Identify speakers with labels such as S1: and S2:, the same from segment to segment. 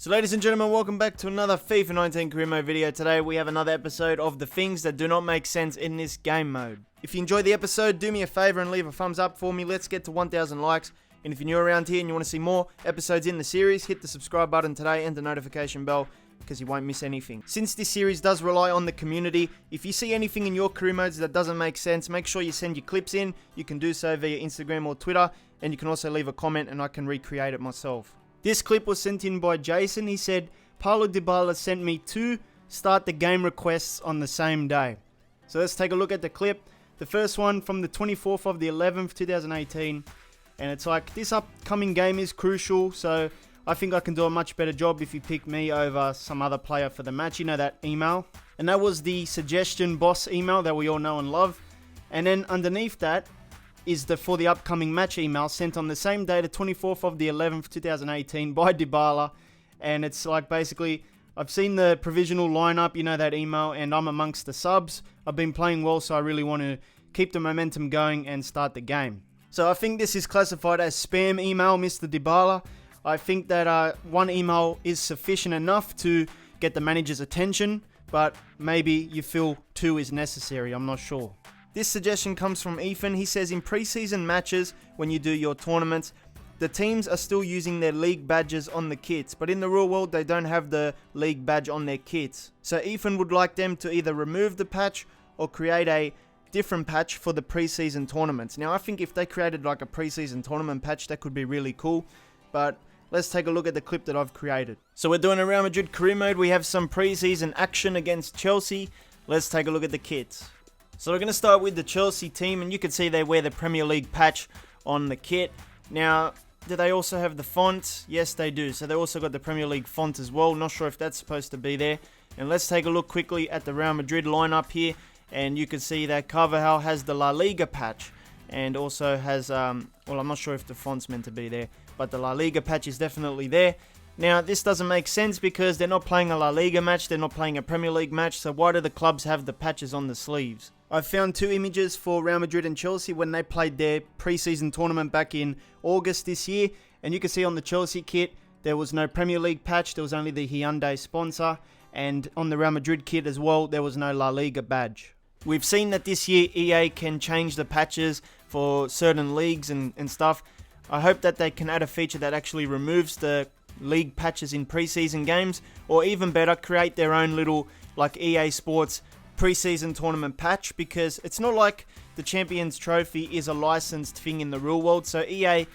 S1: So ladies and gentlemen, welcome back to another FIFA 19 career mode video. Today we have another episode of the things that do not make sense in this game mode. If you enjoyed the episode, do me a favor and leave a thumbs up for me. Let's get to 1,000 likes. And if you're new around here and you want to see more episodes in the series, hit the subscribe button today and the notification bell because you won't miss anything. Since this series does rely on the community, if you see anything in your career modes that doesn't make sense, make sure you send your clips in. You can do so via Instagram or Twitter, and you can also leave a comment and I can recreate it myself. This clip was sent in by Jason. He said, Paulo Dybala sent me 2 start the game requests on the same day. So let's take a look at the clip. The first one from the 24th of the 11th, 2018. And it's like, this upcoming game is crucial, so I think I can do a much better job if you pick me over some other player for the match. You know that email. And that was the suggestion boss email that we all know and love. And then underneath that is the for the upcoming match email sent on the same day, the 24th of the 11th, 2018 by Dybala. And it's like basically, I've seen the provisional lineup, you know that email, and I'm amongst the subs. I've been playing well, so I really want to keep the momentum going and start the game. So I think this is classified as spam email, Mr. Dybala. I think that one email is sufficient enough to get the manager's attention, but maybe you feel 2 is necessary, I'm not sure. This suggestion comes from Ethan. He says in pre-season matches, when you do your tournaments, the teams are still using their league badges on the kits, but in the real world they don't have the league badge on their kits. So Ethan would like them to either remove the patch or create a different patch for the pre-season tournaments. Now I think if they created like a pre-season tournament patch, that could be really cool, but let's take a look at the clip that I've created. So we're doing a Real Madrid career mode. We have some pre-season action against Chelsea. Let's take a look at the kits. So we're going to start with the Chelsea team, and you can see they wear the Premier League patch on the kit. Now, do they also have the font? Yes, they do. So they also got the Premier League font as well. Not sure if that's supposed to be there. And let's take a look quickly at the Real Madrid lineup here, and you can see that Carvajal has the La Liga patch, and also has, well, I'm not sure if the font's meant to be there, but the La Liga patch is definitely there. Now, this doesn't make sense because they're not playing a La Liga match, they're not playing a Premier League match, so why do the clubs have the patches on the sleeves? I found 2 images for Real Madrid and Chelsea when they played their pre-season tournament back in August this year, and you can see on the Chelsea kit, there was no Premier League patch, there was only the Hyundai sponsor, and on the Real Madrid kit as well, there was no La Liga badge. We've seen that this year EA can change the patches for certain leagues and stuff. I hope that they can add a feature that actually removes the league patches in preseason games, or even better, create their own little like EA Sports preseason tournament patch, because it's not like the Champions Trophy is a licensed thing in the real world, so EA,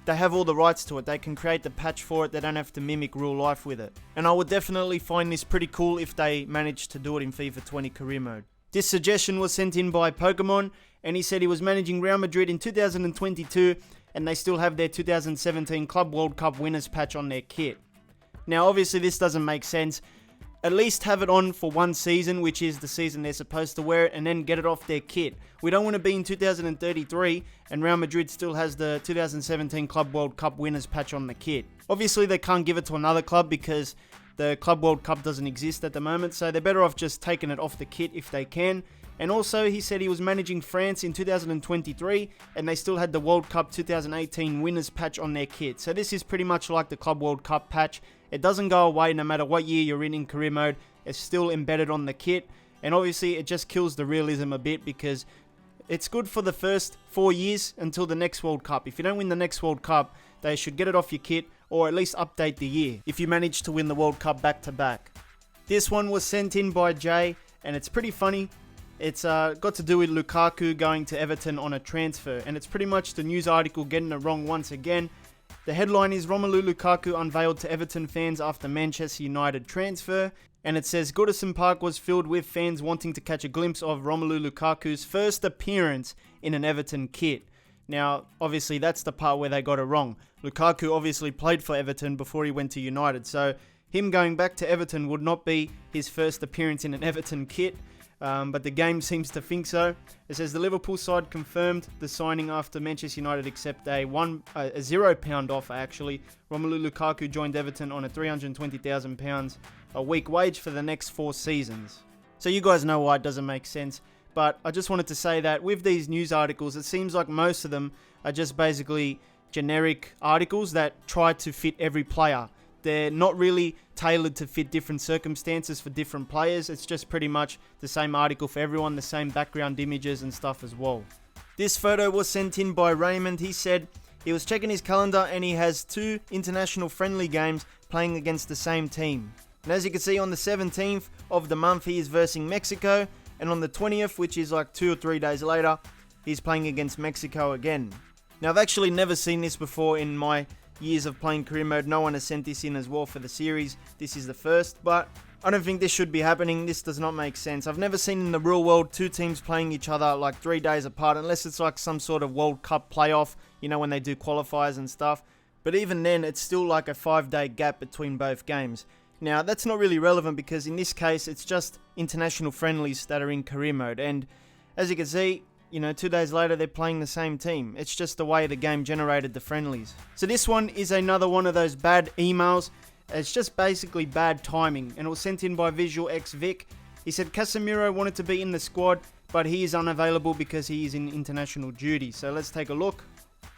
S1: they have all the rights to it. They can create the patch for it, they don't have to mimic real life with it. And I would definitely find this pretty cool if they managed to do it in FIFA 20 career mode. This suggestion was sent in by Pokemon, and he said he was managing Real Madrid in 2022 and they still have their 2017 Club World Cup winners patch on their kit. Now obviously this doesn't make sense. At least have it on for 1 season, which is the season they're supposed to wear it, and then get it off their kit. We don't want to be in 2033 and Real Madrid still has the 2017 Club World Cup winners patch on the kit. Obviously they can't give it to another club because the Club World Cup doesn't exist at the moment, so they're better off just taking it off the kit if they can. And also, he said he was managing France in 2023, and they still had the World Cup 2018 winners patch on their kit. So this is pretty much like the Club World Cup patch. It doesn't go away no matter what year you're in career mode. It's still embedded on the kit. And obviously, it just kills the realism a bit because it's good for the first 4 years until the next World Cup. If you don't win the next World Cup, they should get it off your kit or at least update the year if you manage to win the World Cup back to back. This one was sent in by Jay, and it's pretty funny. It's got to do with Lukaku going to Everton on a transfer, and it's pretty much the news article getting it wrong once again. The headline is Romelu Lukaku unveiled to Everton fans after Manchester United transfer, and it says Goodison Park was filled with fans wanting to catch a glimpse of Romelu Lukaku's first appearance in an Everton kit. Now, obviously that's the part where they got it wrong. Lukaku obviously played for Everton before he went to United, so him going back to Everton would not be his first appearance in an Everton kit. But the game seems to think so. It says the Liverpool side confirmed the signing after Manchester United accept a £0 offer actually. Romelu Lukaku joined Everton on a £320,000 a week wage for the next 4 seasons. So you guys know why it doesn't make sense. But I just wanted to say that with these news articles, it seems like most of them are just basically generic articles that try to fit every player. they're not really tailored to fit different circumstances for different players. It's just pretty much the same article for everyone, the same background images and stuff as well. This photo was sent in by Raymond. He said he was checking his calendar and he has 2 international friendly games playing against the same team. And as you can see, on the 17th of the month, he is versing Mexico. And on the 20th, which is like 2 or 3 days later, he's playing against Mexico again. Now, I've actually never seen this before in my years of playing career mode. No one has sent this in as well for the series. This is the first, but I don't think this should be happening. This does not make sense. I've never seen in the real world 2 teams playing each other like 3 days apart, unless it's like some sort of World Cup playoff, you know, when they do qualifiers and stuff. But even then, it's still like a 5-day gap between both games. Now, that's not really relevant because in this case, it's just international friendlies that are in career mode. And as you can see, you know, 2 days later, they're playing the same team. It's just the way the game generated the friendlies. So this one is another one of those bad emails. It's just basically bad timing. And it was sent in by Visual X Vic. He said Casemiro wanted to be in the squad, but he is unavailable because he is in international duty. So let's take a look.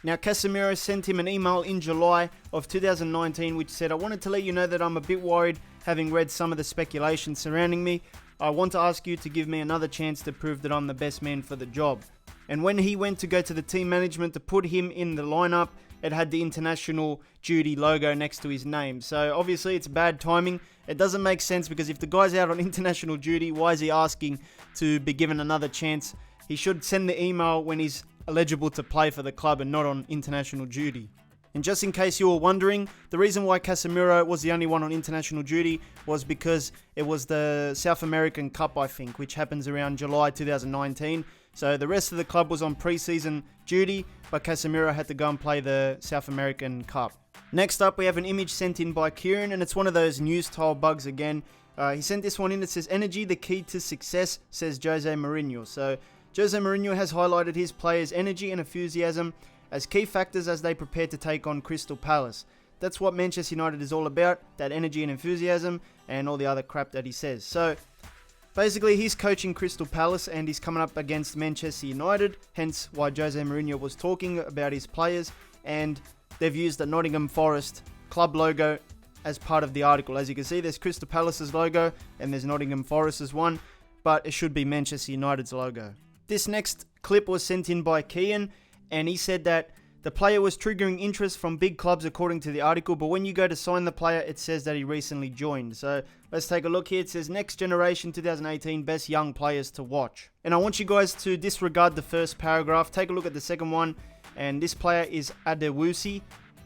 S1: Now, Casemiro sent him an email in July of 2019 which said, I wanted to let you know that I'm a bit worried having read some of the speculation surrounding me. I want to ask you to give me another chance to prove that I'm the best man for the job. And when he went to go to the team management to put him in the lineup, it had the international duty logo next to his name. So obviously it's bad timing. It doesn't make sense because if the guy's out on international duty, why is he asking to be given another chance? He should send the email when he's eligible to play for the club and not on international duty. And just in case you were wondering, the reason why Casemiro was the only one on international duty was because it was the South American Cup, I think, which happens around July 2019. So the rest of the club was on pre-season duty, but Casemiro had to go and play the South American Cup. Next up, we have an image sent in by Kieran, and it's one of those news style bugs again. He sent this one in. It says, energy, the key to success, says Jose Mourinho. So Jose Mourinho has highlighted his players' energy and enthusiasm as key factors as they prepare to take on Crystal Palace. That's what Manchester United is all about, that energy and enthusiasm and all the other crap that he says. So basically, he's coaching Crystal Palace and he's coming up against Manchester United, hence why Jose Mourinho was talking about his players, and they've used the Nottingham Forest club logo as part of the article. As you can see, there's Crystal Palace's logo and there's Nottingham Forest's one, but it should be Manchester United's logo. This next clip was sent in by Kian, and he said that the player was triggering interest from big clubs according to the article, but when you go to sign the player, it says that he recently joined. So let's take a look here. It says next generation 2018 best young players to watch. And I want you guys to disregard the first paragraph. Take a look at the second one. And this player is Adewusi.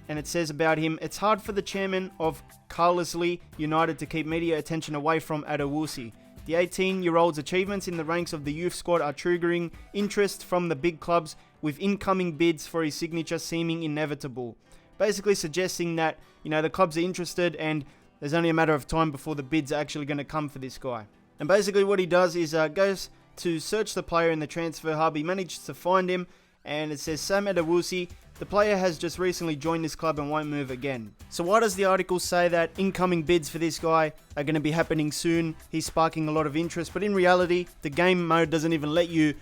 S1: And it says about him, it's hard for the chairman of Carlisle United to keep media attention away from Adewusi. The 18-year-old's achievements in the ranks of the youth squad are triggering interest from the big clubs, with incoming bids for his signature seeming inevitable. Basically suggesting that, you know, the clubs are interested and there's only a matter of time before the bids are actually going to come for this guy. And basically what he does is goes to search the player in the transfer hub. He managed to find him, and it says Sam Adewusi. The player has just recently joined this club and won't move again. So why does the article say that incoming bids for this guy are going to be happening soon? He's sparking a lot of interest, but in reality, the game mode doesn't even let you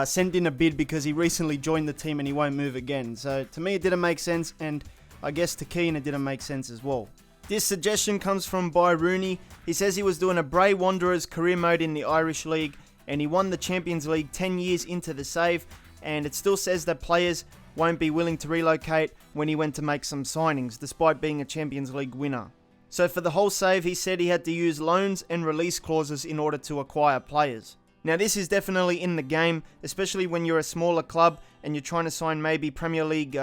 S1: send in a bid because he recently joined the team and he won't move again. So to me, it didn't make sense, and I guess to Keane, it didn't make sense as well. This suggestion comes from By Rooney. He says he was doing a Bray Wanderers career mode in the Irish League, and he won the Champions League 10 years into the save, and it still says that players won't be willing to relocate when he went to make some signings, despite being a Champions League winner. So for the whole save, he said he had to use loans and release clauses in order to acquire players. Now this is definitely in the game, especially when you're a smaller club and you're trying to sign maybe Premier League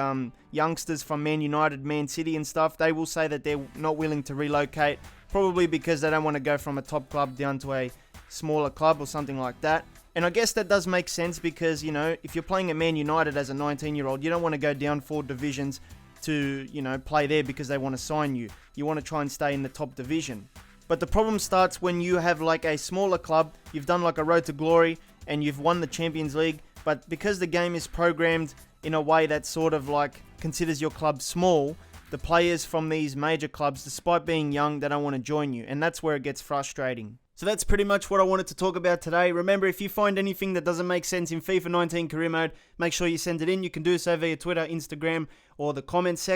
S1: youngsters from Man United, Man City and stuff. They will say that they're not willing to relocate, probably because they don't want to go from a top club down to a smaller club or something like that. And I guess that does make sense because, you know, if you're playing at Man United as a 19-year-old, you don't want to go down 4 divisions to, you know, play there because they want to sign you. You want to try and stay in the top division. But the problem starts when you have like a smaller club, you've done like a road to glory and you've won the Champions League, but because the game is programmed in a way that sort of like considers your club small, the players from these major clubs, despite being young, they don't want to join you, and that's where it gets frustrating. So that's pretty much what I wanted to talk about today. Remember, if you find anything that doesn't make sense in FIFA 19 career mode, make sure you send it in. You can do so via Twitter, Instagram, or the comments section.